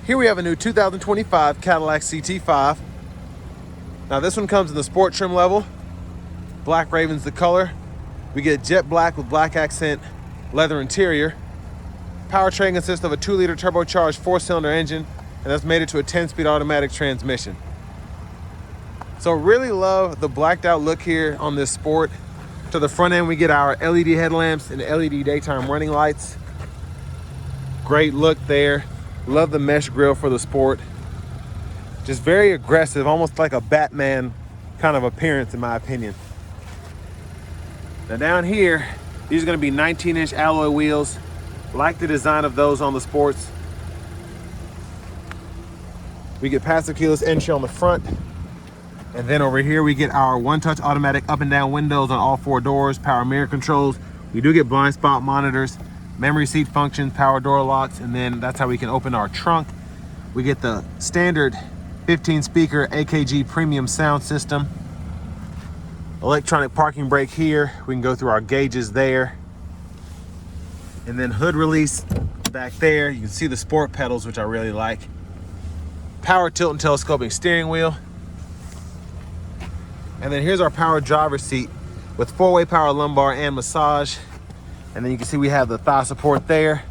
Here we have a new 2025 Cadillac CT5. Now this one comes in the sport trim level. Black Raven's the color. We get jet black with black accent leather interior. Powertrain consists of a 2-liter turbocharged 4-cylinder engine, and that's made it to a 10-speed automatic transmission. So really love the blacked out look here on this Sport. To the front end, we get our LED headlamps and LED daytime running lights. Great look there. Love the mesh grille for the Sport. Just very aggressive, almost like a Batman kind of appearance in my opinion. Now down here, these are gonna be 19-inch alloy wheels. Like the design of those on the Sports. We get passive keyless entry on the front. And then over here, we get our one-touch automatic up and down windows on all 4 doors, power mirror controls. We do get blind spot monitors, memory seat functions, power door locks, and then that's how we can open our trunk. We get the standard 15-speaker AKG premium sound system. Electronic parking brake here. We can go through our gauges there. And then hood release back there. You can see the Sport pedals, which I really like. Power tilt and telescoping steering wheel. And then here's our power driver's seat with 4-way power lumbar and massage. And then you can see we have the thigh support there.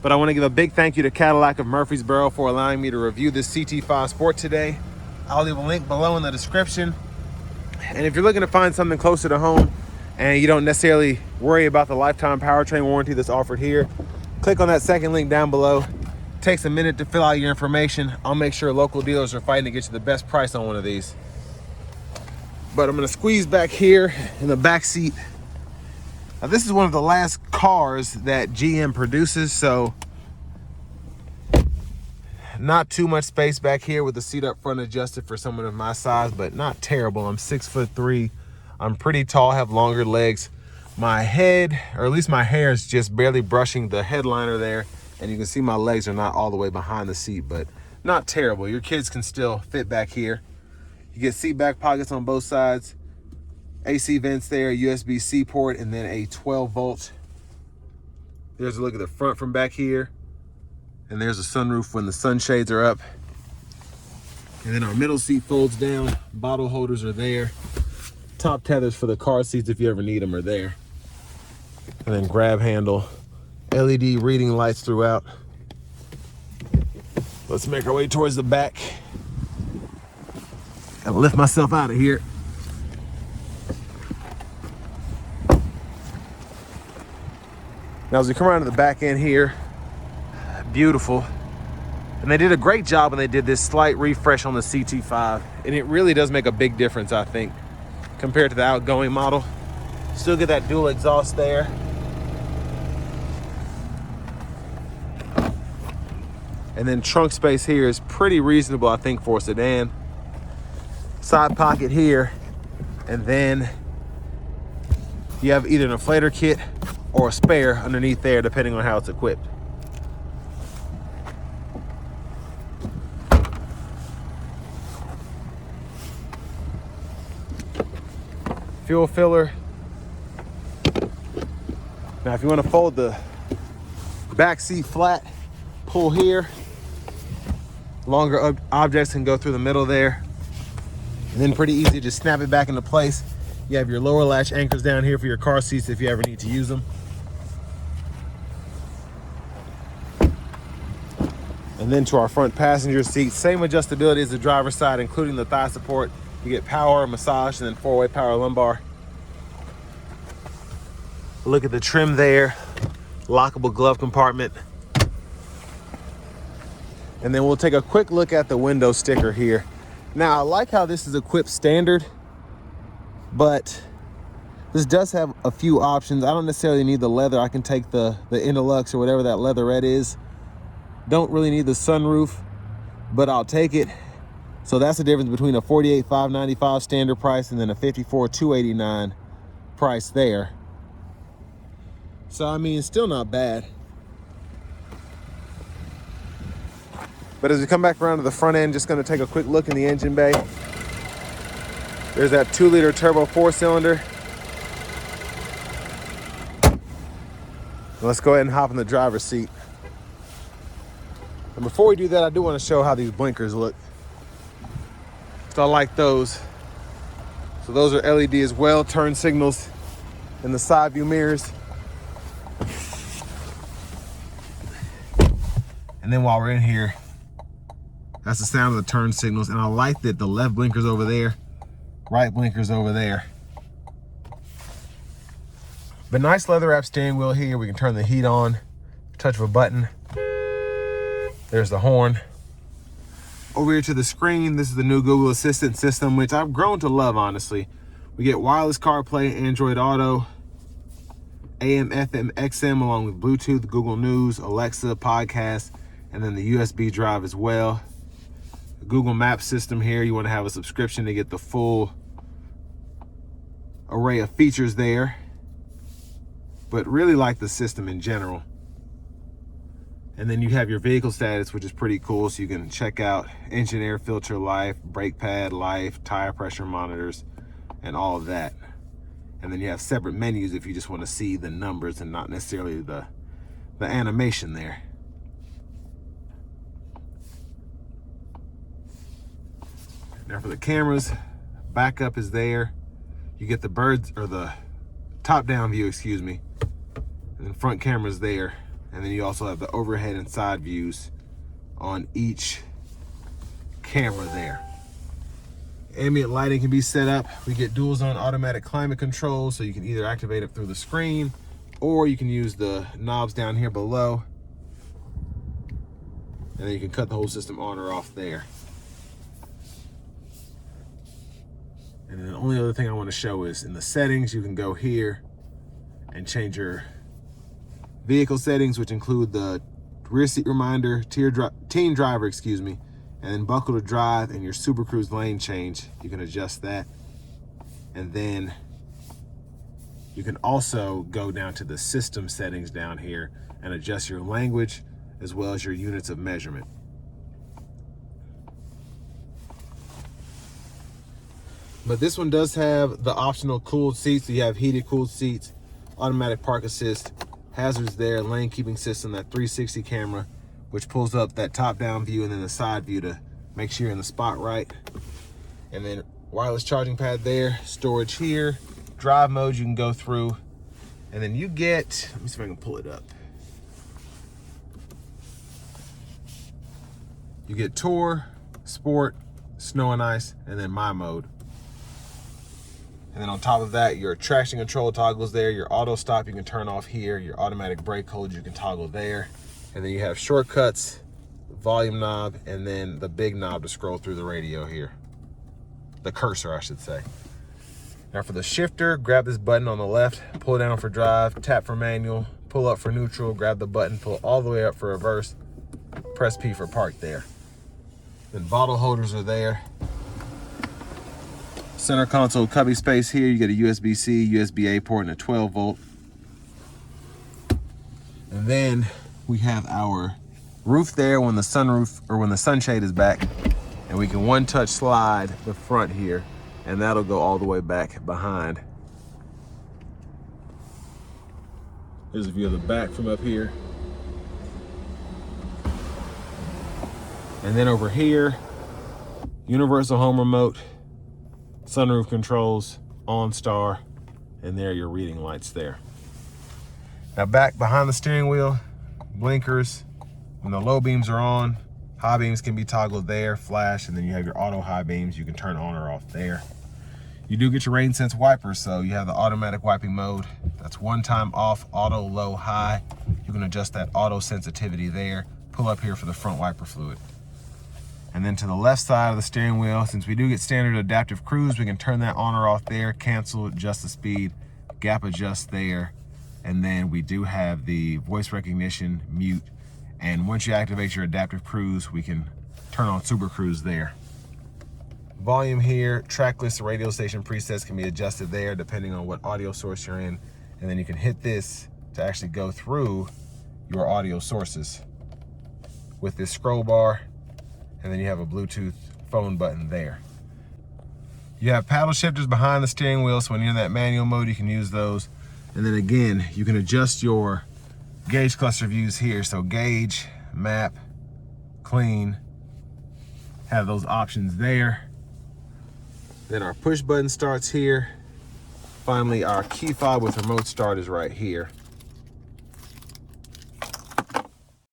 But I want to give a big thank you to Cadillac of Murfreesboro for allowing me to review this CT5 Sport today. I'll leave a link below in the description. And if you're looking to find something closer to home and you don't necessarily worry about the lifetime powertrain warranty that's offered here, click on that second link down below. Takes a minute to fill out your information. I'll make sure local dealers are fighting to get you the best price on one of these. But I'm gonna squeeze back here in the back seat. Now this is one of the last cars that GM produces, so not too much space back here with the seat up front adjusted for someone of my size, but not terrible. I'm 6'3". I'm pretty tall, have longer legs. My head, or at least my hair, is just barely brushing the headliner there, and you can see my legs are not all the way behind the seat, but not terrible. Your kids can still fit back here. You get seat back pockets on both sides, AC vents there, USB-C port, and then a 12-volt. There's a look at the front from back here. And there's a sunroof when the sunshades are up. And then our middle seat folds down. Bottle holders are there. Top tethers for the car seats if you ever need them are there. And then grab handle. LED reading lights throughout. Let's make our way towards the back. Gotta lift myself out of here. Now as we come around to the back end here, beautiful. And they did a great job when they did this slight refresh on the CT5. And it really does make a big difference, I think, compared to the outgoing model. Still get that dual exhaust there. And then trunk space here is pretty reasonable, I think, for a sedan. Side pocket here, and then you have either an inflator kit or a spare underneath there, depending on how it's equipped. Fuel filler. Now, if you want to fold the back seat flat, pull here. Longer objects can go through the middle there. And then pretty easy to just snap it back into place. You have your lower latch anchors down here for your car seats if you ever need to use them. And then to our front passenger seat, same adjustability as the driver's side, including the thigh support. You get power, massage, and then 4-way power lumbar. Look at the trim there. Lockable glove compartment. And then we'll take a quick look at the window sticker here. Now, I like how this is equipped standard, but this does have a few options. I don't necessarily need the leather. I can take the Interlux or whatever that leatherette is. Don't really need the sunroof, but I'll take it. So that's the difference between a $48,595 standard price and then a $54,289 price there. So, I mean, still not bad. But as we come back around to the front end, just gonna take a quick look in the engine bay. There's that 2-liter turbo 4-cylinder. Let's go ahead and hop in the driver's seat. And before we do that, I do want to show how these blinkers look. So I like those. So those are LED as well, turn signals in the side view mirrors. And then while we're in here, that's the sound of the turn signals. And I like that the left blinker's over there, right blinker's over there. But nice leather wrap steering wheel here. We can turn the heat on, touch of a button. There's the horn. Over here to the screen, this is the new Google Assistant system, which I've grown to love, honestly. We get wireless CarPlay, Android Auto, AM, FM, XM, along with Bluetooth, Google News, Alexa, podcast, and then the USB drive as well. The Google Maps system here, you want to have a subscription to get the full array of features there. But really like the system in general. And then you have your vehicle status, which is pretty cool. So you can check out engine air filter life, brake pad life, tire pressure monitors, and all of that. And then you have separate menus if you just want to see the numbers and not necessarily the animation there. Now for the cameras, backup is there. You get the birds, or the top down view, excuse me. And then front camera's there. And then you also have the overhead and side views on each camera there. Ambient lighting can be set up. We get dual zone automatic climate control, so you can either activate it through the screen or you can use the knobs down here below. And then you can cut the whole system on or off there. And then the only other thing I want to show is in the settings, you can go here and change your vehicle settings, which include the rear seat reminder, teen driver, excuse me, and then buckle to drive and your Super Cruise lane change. You can adjust that. And then you can also go down to the system settings down here and adjust your language as well as your units of measurement. But this one does have the optional cooled seats. So you have heated cooled seats, automatic park assist, hazards there, lane keeping system, that 360 camera, which pulls up that top down view and then the side view to make sure you're in the spot right. And then wireless charging pad there, storage here, drive mode you can go through. And then you get, let me see if I can pull it up. You get Tour, Sport, Snow and Ice, and then My Mode. And then on top of that, your traction control toggles there, your auto stop you can turn off here, your automatic brake hold you can toggle there. And then you have shortcuts, volume knob, and then the big knob to scroll through the radio here. The cursor, I should say. Now for the shifter, grab this button on the left, pull down for drive, tap for manual, pull up for neutral, grab the button, pull all the way up for reverse, press P for park there. Then bottle holders are there. Center console cubby space here. You get a USB-C, USB-A port, and a 12 volt. And then we have our roof there when the sunroof, or when the sunshade is back. And we can one touch slide the front here, and that'll go all the way back behind. Here's a view of the back from up here. And then over here, universal home remote, sunroof controls, OnStar, and there are your reading lights there. Now back behind the steering wheel, blinkers. When the low beams are on, high beams can be toggled there, flash, and then you have your auto high beams you can turn on or off there. You do get your rain sense wipers, so you have the automatic wiping mode. That's one time off, auto, low, high. You can adjust that auto sensitivity there. Pull up here for the front wiper fluid. And then to the left side of the steering wheel, since we do get standard adaptive cruise, we can turn that on or off there, cancel, adjust the speed, gap adjust there. And then we do have the voice recognition, mute. And once you activate your adaptive cruise, we can turn on Super Cruise there. Volume here, track list, radio station presets can be adjusted there depending on what audio source you're in. And then you can hit this to actually go through your audio sources with this scroll bar. And then you have a Bluetooth phone button there. You have paddle shifters behind the steering wheel, so when you're in that manual mode, you can use those. And then again, you can adjust your gauge cluster views here. So gauge, map, clean. Have those options there. Then our push button starts here. Finally, our key fob with remote start is right here.